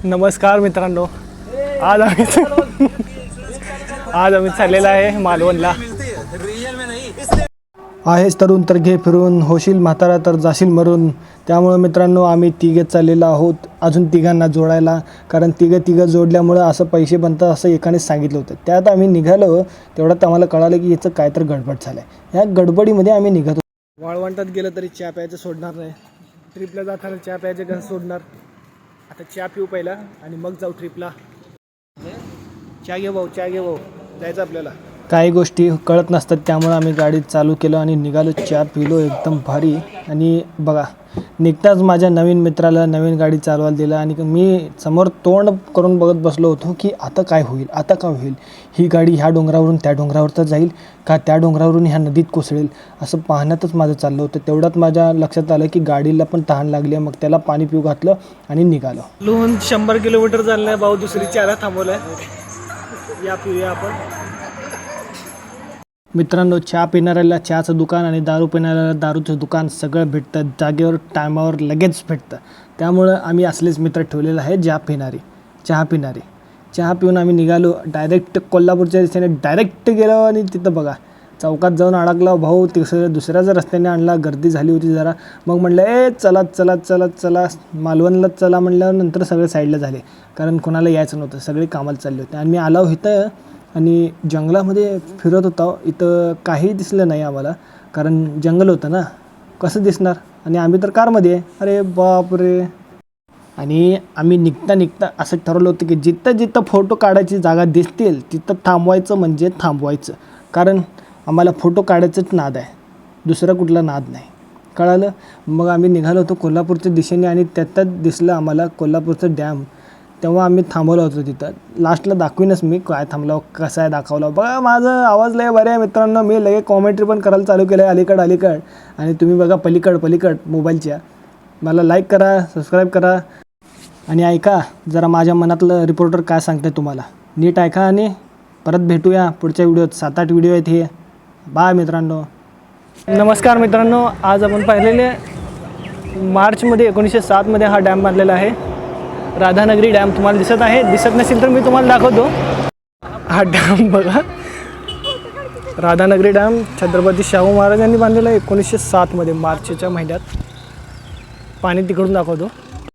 नमस्कार मित्रांनो, आज आम्ही चाललेला आहे मालवणला. आहेस तरुण तर घे फिरून, होशील म्हातारा तर जाशील मरून. त्यामुळे मित्रांनो आम्ही तिघे चाललेलो आहोत अजून तिघांना जोडायला, कारण तिघं जोडल्यामुळं असं पैसे बनतात असं एकानेच सांगितलं होतं. त्यात आम्ही निघालो, तेवढ्यात आम्हाला कळालं की याचं काय तर गडबड झालं आहे. ह्या गडबडीमध्ये आम्ही निघतो. वाळवंटात गेलं तरी चहा प्यायचं सोडणार नाही, ट्रिपला जाताना चहा प्यायचं गण सोडणार. आता चहा पिऊ पहिला आणि मग जाऊ ट्रिपला. चहा घे भाऊ, चहा घे भाऊ, जायचं आपल्याला. काही गोष्टी कळत नसतात, त्यामुळे आम्ही गाडी चालू केलं आणि निघालो. चहा पिलो एकदम भारी. आणि बघा निघताच माझ्या नवीन मित्राला नवीन गाडी चालवायला दिलं आणि मी समोर तोंड करून बघत बसलो होतो की आता काय होईल, आता काय होईल. ही गाडी ह्या डोंगरावरून त्या डोंगरावर तर जाईल का, त्या डोंगरावरून ह्या नदीत कोसळेल, असं पाहण्यातच माझं चाललं होतं. तेवढ्यात माझ्या लक्षात आलं की गाडीला पण तहान लागली. मग त्याला पाणी पिऊ घातलं आणि निघालो. लोहन 100 किलोमीटर चाललं आहे भाऊ, दुसरी चहाला थांबवलं आहे. या पिऊया आपण. मित्रांनो, चहा पिणाऱ्याला चहाचं दुकान आणि दारू पिणाऱ्याला दारूचं दुकान सगळं भेटतं, जागेवर टायमावर लगेच भेटतं. त्यामुळं आम्ही असलेच मित्र ठेवलेलं आहे चहा पिणारे. चहा पिऊन आम्ही निघालो डायरेक्ट कोल्हापूरच्या दिशेने डायरेक्ट गेलो. आणि तिथं बघा चौकात जाऊन अडकला भाऊ. दुसऱ्याच रस्त्याने आणला, गर्दी झाली होती जरा. मग म्हटलं चला मालवणला चला म्हटल्यावर नंतर सगळे साईडला झाले, कारण कोणाला यायचं नव्हतं, सगळे कामाला चालले होते. आणि मी आलो इथं आणि जंगलामध्ये फिरत होता. इथं काही दिसलं नाही आम्हाला, कारण जंगल होतं ना, कसं दिसणार. आणि आम्ही तर कारमध्ये आहे. अरे बापरे. आणि आम्ही निघता असं ठरवलं होतं की जिथं फोटो काढायची जागा दिसतील तिथं थांबवायचं म्हणजे थांबवायचं, कारण आम्हाला फोटो काढायचंच नाद आहे, दुसरा कुठला नाद नाही. कळालं. मग आम्ही निघालो होतो कोल्हापूरच्या दिशेने आणि त्यातच दिसलं आम्हाला कोल्हापूरचं डॅम. तेव्हा आम्ही थांबवलं होतं तिथं. लास्टला दाखवीनच मी काय थांबलो, कसं आहे दाखवलं. बघा माझं आवाज लय बरं आहे मित्रांनो. मी लगे कॉमेंट्री पण करायला चालू केलं आहे अलीकड. आणि तुम्ही बघा पलीकड मोबाईलच्या. मला लाईक करा, सबस्क्राईब करा आणि ऐका जरा माझ्या मनातलं रिपोर्टर काय सांगते तुम्हाला. नीट ऐका आणि परत भेटूया पुढच्या व्हिडिओत. 7-8 व्हिडिओ आहेत हे. बाय मित्रांनो. नमस्कार मित्रांनो, आज आपण पाहिलेले मार्चमध्ये 1907 हा डॅम बांधलेला आहे, राधानगरी डॅम. तुम्हाला दिसत आहे, दिसत नसेल तर मी तुम्हाला दाखवतो. हा डॅम बघा, राधानगरी डॅम छत्रपती शाहू महाराजांनी बांधलेला आहे 1907 मार्चच्या महिन्यात. पाणी तिकडून दाखवतो.